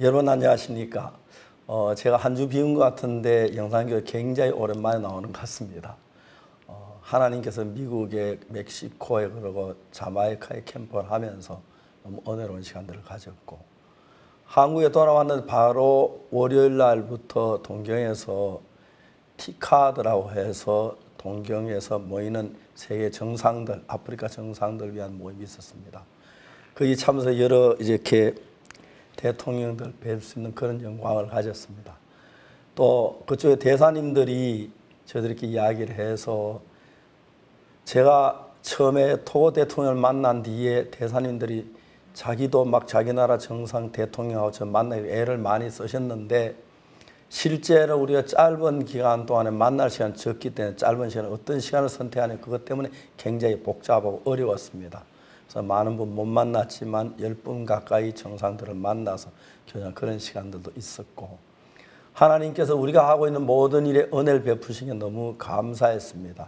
여러분 안녕하십니까? 제가 한 주 비운 것 같은데 영상교회 굉장히 오랜만에 나오는 것 같습니다. 하나님께서 미국에 멕시코에 그리고 자마이카에 캠프를 하면서 너무 은혜로운 시간들을 가졌고 한국에 돌아왔는데 바로 월요일 날부터 동경에서 티카드라고 해서 동경에서 모이는 세계 정상들, 아프리카 정상들을 위한 모임이 있었습니다. 거기 참석 여러 이렇게 대통령들 뵐 수 있는 그런 영광을 가졌습니다. 또 그쪽에 대사님들이 저희들께 이야기를 해서 제가 처음에 토고 대통령을 만난 뒤에 대사님들이 자기도 막 자기 나라 정상 대통령하고 저 만나기 애를 많이 쓰셨는데 실제로 우리가 짧은 기간 동안에 만날 시간이 적기 때문에 짧은 시간에 어떤 시간을 선택하냐 그것 때문에 굉장히 복잡하고 어려웠습니다. 그래서 많은 분 못 만났지만 10분 가까이 정상들을 만나서 교제하는 그런 시간들도 있었고 하나님께서 우리가 하고 있는 모든 일에 은혜를 베푸신 게 너무 감사했습니다.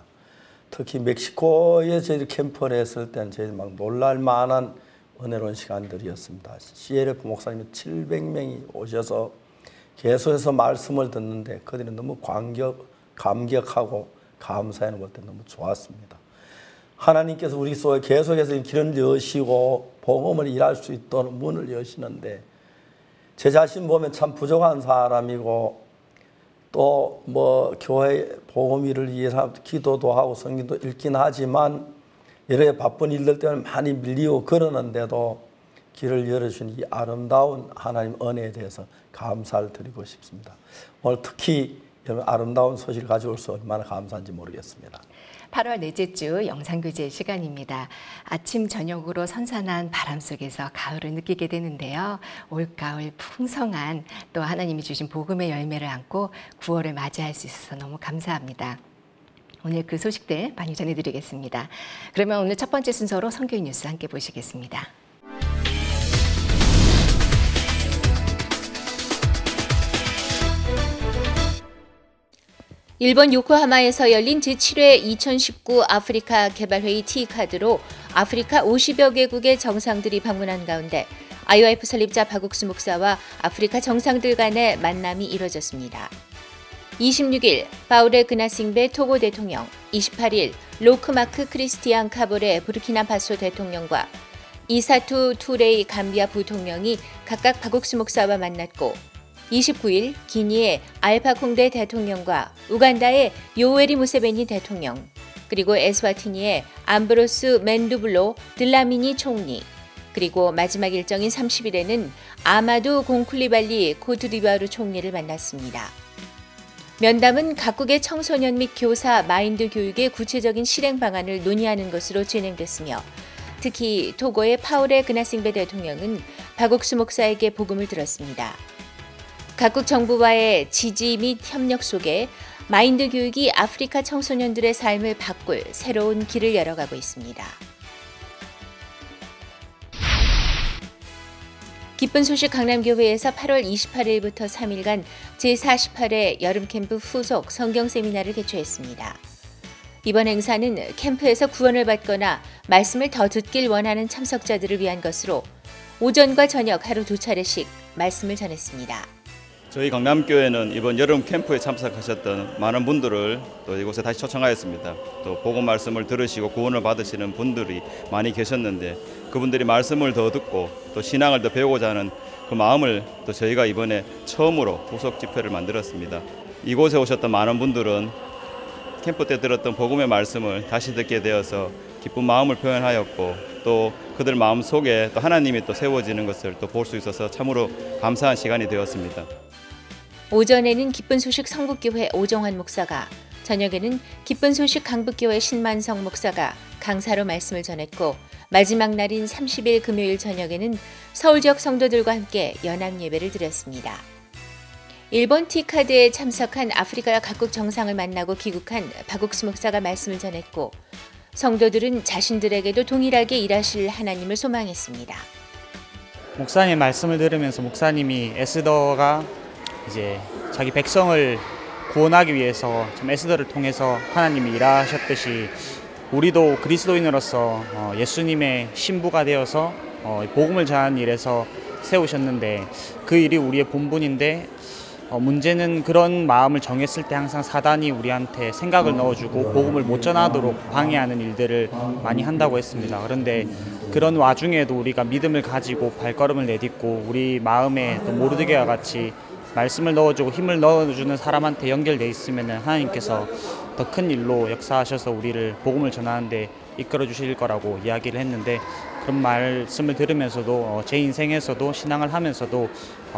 특히 멕시코에 저희 캠프를 했을 때는 저희 막 놀랄 만한 은혜로운 시간들이었습니다. CLF 목사님이 700명이 오셔서 계속해서 말씀을 듣는데 그들이 너무 감격하고 감사해하는 볼 때 너무 좋았습니다. 하나님께서 우리 속에 계속해서 길을 여시고 복음을 일할 수 있도록 문을 여시는데 제 자신 보면 참 부족한 사람이고 또 뭐 교회 복음 일을 위해서 기도도 하고 성경도 읽긴 하지만 여러 바쁜 일들 때문에 많이 밀리고 그러는데도 길을 열어주신 이 아름다운 하나님 은혜에 대해서 감사를 드리고 싶습니다. 오늘 특히 여러분 아름다운 소식을 가져올수 얼마나 감사한지 모르겠습니다. 8월 넷째 주 영상교제 시간입니다. 아침 저녁으로 선선한 바람 속에서 가을을 느끼게 되는데요. 올가을 풍성한 또 하나님이 주신 복음의 열매를 안고 9월을 맞이할 수 있어서 너무 감사합니다. 오늘 그 소식들 많이 전해드리겠습니다. 그러면 오늘 첫 번째 순서로 선교인 뉴스 함께 보시겠습니다. 일본 요코하마에서 열린 제7회 2019 아프리카 개발회의 티카드로 아프리카 50여 개국의 정상들이 방문한 가운데 IOF 설립자 박옥수 목사와 아프리카 정상들 간의 만남이 이뤄졌습니다. 26일 바우레 그나싱베 토고 대통령, 28일 로크마크 크리스티안 카보레 부르키나파소 대통령과 이사투 투레이 감비아 부통령이 각각 박옥수 목사와 만났고 29일 기니의 알파 콩데 대통령과 우간다의 요웨리 무세베니 대통령, 그리고 에스와티니의 암브로스 맨두블로 들라미니 총리, 그리고 마지막 일정인 30일에는 아마두 공쿨리발리 코트디부아르 총리를 만났습니다. 면담은 각국의 청소년 및 교사 마인드 교육의 구체적인 실행 방안을 논의하는 것으로 진행됐으며 특히 토고의 파우레 그나싱베 대통령은 박옥수 목사에게 복음을 들었습니다. 각국 정부와의 지지 및 협력 속에 마인드 교육이 아프리카 청소년들의 삶을 바꿀 새로운 길을 열어가고 있습니다. 기쁜 소식 강남교회에서 8월 28일부터 3일간 제48회 여름캠프 후속 성경세미나를 개최했습니다. 이번 행사는 캠프에서 구원을 받거나 말씀을 더 듣길 원하는 참석자들을 위한 것으로 오전과 저녁 하루 2차례씩 말씀을 전했습니다. 저희 강남교회는 이번 여름 캠프에 참석하셨던 많은 분들을 또 이곳에 다시 초청하였습니다. 또 복음 말씀을 들으시고 구원을 받으시는 분들이 많이 계셨는데 그분들이 말씀을 더 듣고 또 신앙을 더 배우고자 하는 그 마음을 또 저희가 이번에 처음으로 후속 집회를 만들었습니다. 이곳에 오셨던 많은 분들은 캠프 때 들었던 복음의 말씀을 다시 듣게 되어서 기쁜 마음을 표현하였고 또 그들 마음 속에 또 하나님이 또 세워지는 것을 또 볼 수 있어서 참으로 감사한 시간이 되었습니다. 오전에는 기쁜 소식 성북교회 오정환 목사가, 저녁에는 기쁜 소식 강북교회 신만성 목사가 강사로 말씀을 전했고 마지막 날인 30일 금요일 저녁에는 서울 지역 성도들과 함께 연합 예배를 드렸습니다. 일본 티카드에 참석한 아프리카 각국 정상을 만나고 귀국한 박옥수 목사가 말씀을 전했고 성도들은 자신들에게도 동일하게 일하실 하나님을 소망했습니다. 목사님 말씀을 들으면서 목사님이 에스더가 이제 자기 백성을 구원하기 위해서 참 에스더를 통해서 하나님이 일하셨듯이 우리도 그리스도인으로서 예수님의 신부가 되어서 복음을 전하는 일에서 세우셨는데 그 일이 우리의 본분인데 문제는 그런 마음을 정했을 때 항상 사단이 우리한테 생각을 넣어주고 복음을 못 전하도록 방해하는 일들을 많이 한다고 했습니다. 그런데 그런 와중에도 우리가 믿음을 가지고 발걸음을 내딛고 우리 마음에 또 모르드게와 같이 말씀을 넣어주고 힘을 넣어주는 사람한테 연결돼 있으면 하나님께서 더 큰 일로 역사하셔서 우리를 복음을 전하는데 이끌어 주실 거라고 이야기를 했는데 그런 말씀을 들으면서도 제 인생에서도 신앙을 하면서도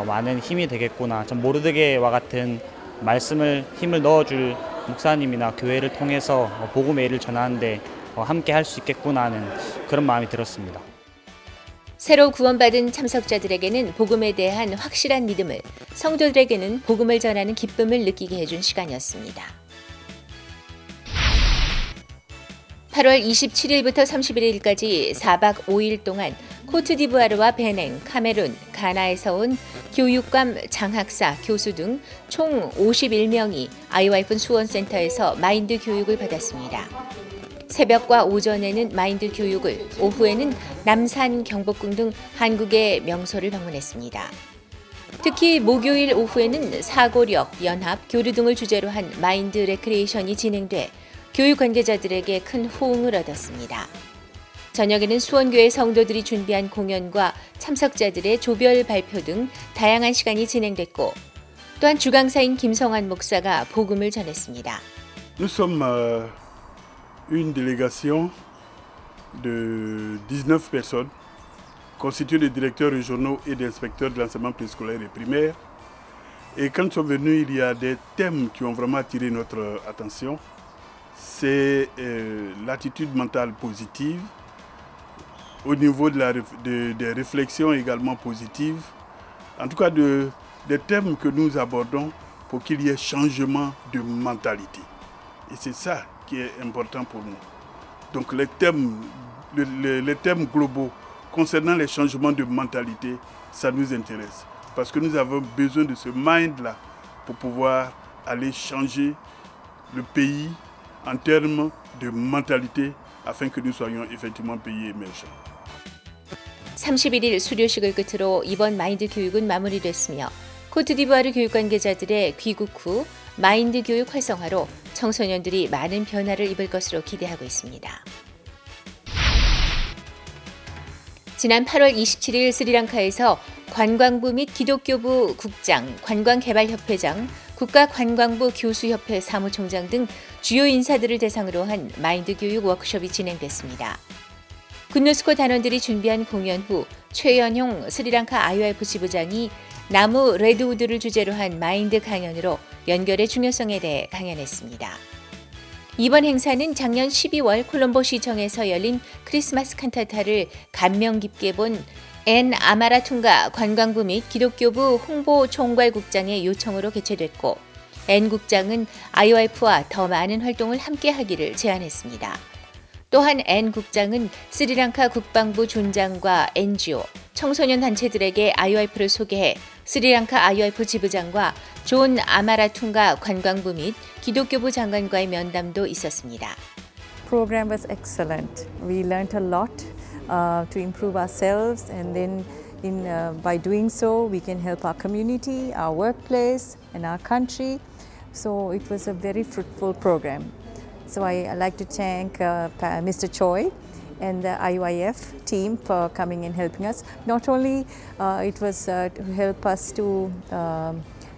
많은 힘이 되겠구나. 전 모르드게와 같은 말씀을 힘을 넣어줄 목사님이나 교회를 통해서 복음의 일을 전하는데 함께 할 수 있겠구나 하는 그런 마음이 들었습니다. 새로 구원받은 참석자들에게는 복음에 대한 확실한 믿음을, 성도들에게는 복음을 전하는 기쁨을 느끼게 해준 시간이었습니다. 8월 27일부터 31일까지 4박 5일 동안 코트디부아르와 베냉, 카메룬, 가나에서 온 교육감, 장학사, 교수 등 총 51명이 아이와이픈 수원센터에서 마인드 교육을 받았습니다. 새벽과 오전에는 마인드 교육을, 오후에는 남산, 경복궁 등 한국의 명소를 방문했습니다. 특히 목요일 오후에는 사고력, 연합, 교류 등을 주제로 한 마인드 레크리에이션이 진행돼 교육 관계자들에게 큰 호응을 얻었습니다. 저녁에는 수원교회 성도들이 준비한 공연과 참석자들의 조별 발표 등 다양한 시간이 진행됐고 또한 주강사인 김성환 목사가 복음을 전했습니다. Nous sommes une délégation de 19 personnes constituée de directeurs régionaux et d'inspecteurs de l'enseignement préscolaire et primaire. Et quand nous sommes venus, il y a des thèmes qui ont vraiment attiré notre attention. C'est l'attitude mentale positive, au niveau des réflexions également positives, en tout cas des thèmes que nous abordons pour qu'il y ait changement de mentalité. Et c'est ça qui est important pour nous. Donc les thèmes globaux concernant les changements de mentalité, ça nous intéresse. Parce que nous avons besoin de ce mind-là pour pouvoir aller changer le pays en termes de mentalité afin que nous soyons effectivement un pays émergent. 31일 수료식을 끝으로 이번 마인드 교육은 마무리됐으며 코트디부아르 교육 관계자들의 귀국 후 마인드 교육 활성화로 청소년들이 많은 변화를 입을 것으로 기대하고 있습니다. 지난 8월 27일 스리랑카에서 관광부 및 기독교부 국장, 관광개발협회장, 국가관광부 교수협회 사무총장 등 주요 인사들을 대상으로 한 마인드 교육 워크숍이 진행됐습니다. 군누스코 단원들이 준비한 공연 후 최연용 스리랑카 IOF 지부장이 나무 레드우드를 주제로 한 마인드 강연으로 연결의 중요성에 대해 강연했습니다. 이번 행사는 작년 12월 콜롬보 시청에서 열린 크리스마스 칸타타를 감명 깊게 본 앤 아마라퉁가 관광부 및 기독교부 홍보총괄국장의 요청으로 개최됐고 앤 국장은 IOF와 더 많은 활동을 함께 하기를 제안했습니다. 또한 앤 국장은 스리랑카 국방부 존장과 NGO, 청소년 단체들에게 IOF를 소개해 스리랑카 IOF 지부장과 존 아마라퉁가 관광부 및 기독교부 장관과의 면담도 있었습니다. Program was excellent. We learned a lot to improve ourselves, and then by doing so, we can help our community, our workplace, and our country. So it was a very fruitful program. So I'd like to thank Mr. Choi and the IOIF team for coming and helping us. Not only it was to help us to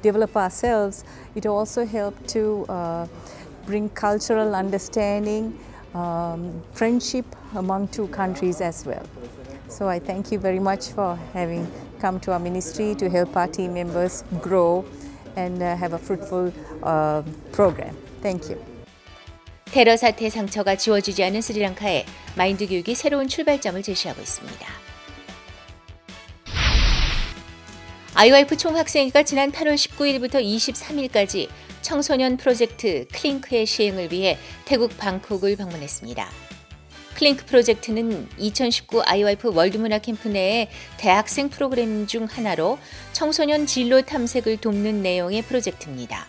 develop ourselves, it also helped to bring cultural understanding, friendship among two countries as well. So I thank you very much for having come to our ministry to help our team members grow and have a fruitful program. Thank you. 테러 사태 상처가 지워지지 않은 스리랑카에 마인드 교육이 새로운 출발점을 제시하고 있습니다. IOF 총학생회가 지난 8월 19일부터 23일까지 청소년 프로젝트 클링크의 시행을 위해 태국 방콕을 방문했습니다. 클링크 프로젝트는 2019 IOF 월드문화 캠프 내의 대학생 프로그램 중 하나로 청소년 진로 탐색을 돕는 내용의 프로젝트입니다.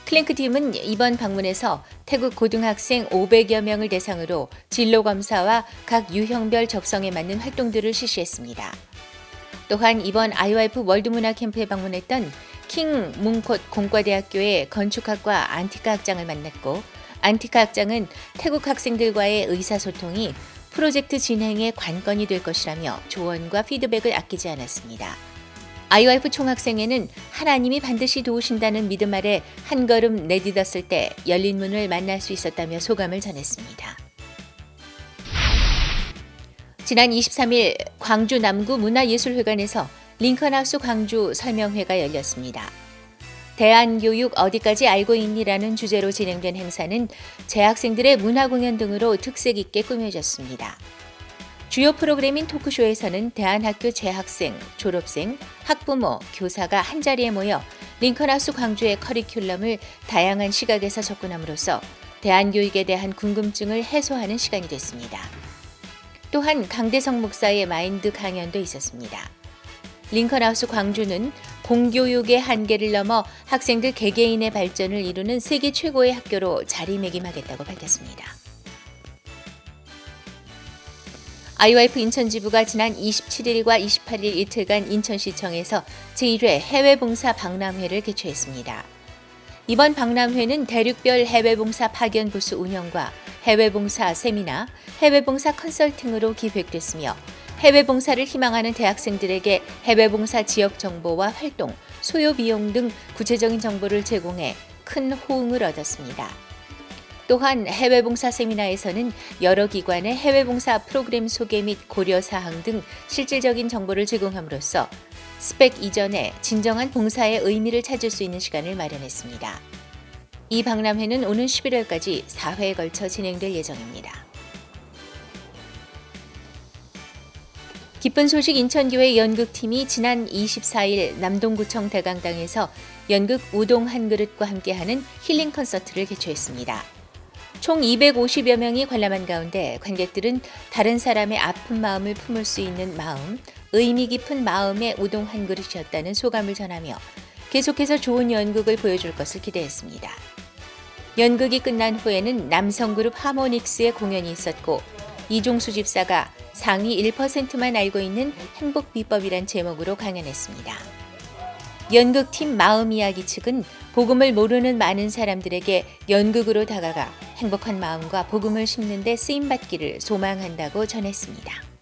클링크 팀은 이번 방문에서 태국 고등학생 500여 명을 대상으로 진로 검사와 각 유형별 적성에 맞는 활동들을 실시했습니다. 또한 이번 IOF 월드문화 캠프에 방문했던 킹 뭉콧 공과대학교의 건축학과 안티카 학장을 만났고, 안티카 학장은 태국 학생들과의 의사소통이 프로젝트 진행의 관건이 될 것이라며 조언과 피드백을 아끼지 않았습니다. IOF 총학생회는 하나님이 반드시 도우신다는 믿음 아래 한 걸음 내딛었을 때 열린 문을 만날 수 있었다며 소감을 전했습니다. 지난 23일 광주 남구 문화예술회관에서 링컨하우스 광주 설명회가 열렸습니다. 대한교육 어디까지 알고 있니라는 주제로 진행된 행사는 재학생들의 문화공연 등으로 특색 있게 꾸며졌습니다. 주요 프로그램인 토크쇼에서는 대한학교 재학생, 졸업생, 학부모, 교사가 한자리에 모여 링컨하우스 광주의 커리큘럼을 다양한 시각에서 접근함으로써 대한교육에 대한 궁금증을 해소하는 시간이 됐습니다. 또한 강대성 목사의 마인드 강연도 있었습니다. 링컨하우스 광주는 공교육의 한계를 넘어 학생들 개개인의 발전을 이루는 세계 최고의 학교로 자리매김하겠다고 밝혔습니다. IOF 인천지부가 지난 27일과 28일 이틀간 인천시청에서 제1회 해외봉사 박람회를 개최했습니다. 이번 박람회는 대륙별 해외봉사 파견 부스 운영과 해외봉사 세미나, 해외봉사 컨설팅으로 기획됐으며 해외봉사를 희망하는 대학생들에게 해외봉사 지역 정보와 활동, 소요 비용 등 구체적인 정보를 제공해 큰 호응을 얻었습니다. 또한 해외봉사 세미나에서는 여러 기관의 해외봉사 프로그램 소개 및 고려사항 등 실질적인 정보를 제공함으로써 스펙 이전에 진정한 봉사의 의미를 찾을 수 있는 시간을 마련했습니다. 이 박람회는 오는 11월까지 4회에 걸쳐 진행될 예정입니다. 기쁜 소식 인천교회 연극팀이 지난 24일 남동구청 대강당에서 연극 우동 한 그릇과 함께하는 힐링 콘서트를 개최했습니다. 총 250여 명이 관람한 가운데 관객들은 다른 사람의 아픈 마음을 품을 수 있는 마음, 의미 깊은 마음의 우동 한 그릇이었다는 소감을 전하며 계속해서 좋은 연극을 보여줄 것을 기대했습니다. 연극이 끝난 후에는 남성그룹 하모닉스의 공연이 있었고, 이종수 집사가 상위 1%만 알고 있는 행복 비법이란 제목으로 강연했습니다. 연극팀 마음 이야기 측은 복음을 모르는 많은 사람들에게 연극으로 다가가 행복한 마음과 복음을 심는 데 쓰임받기를 소망한다고 전했습니다.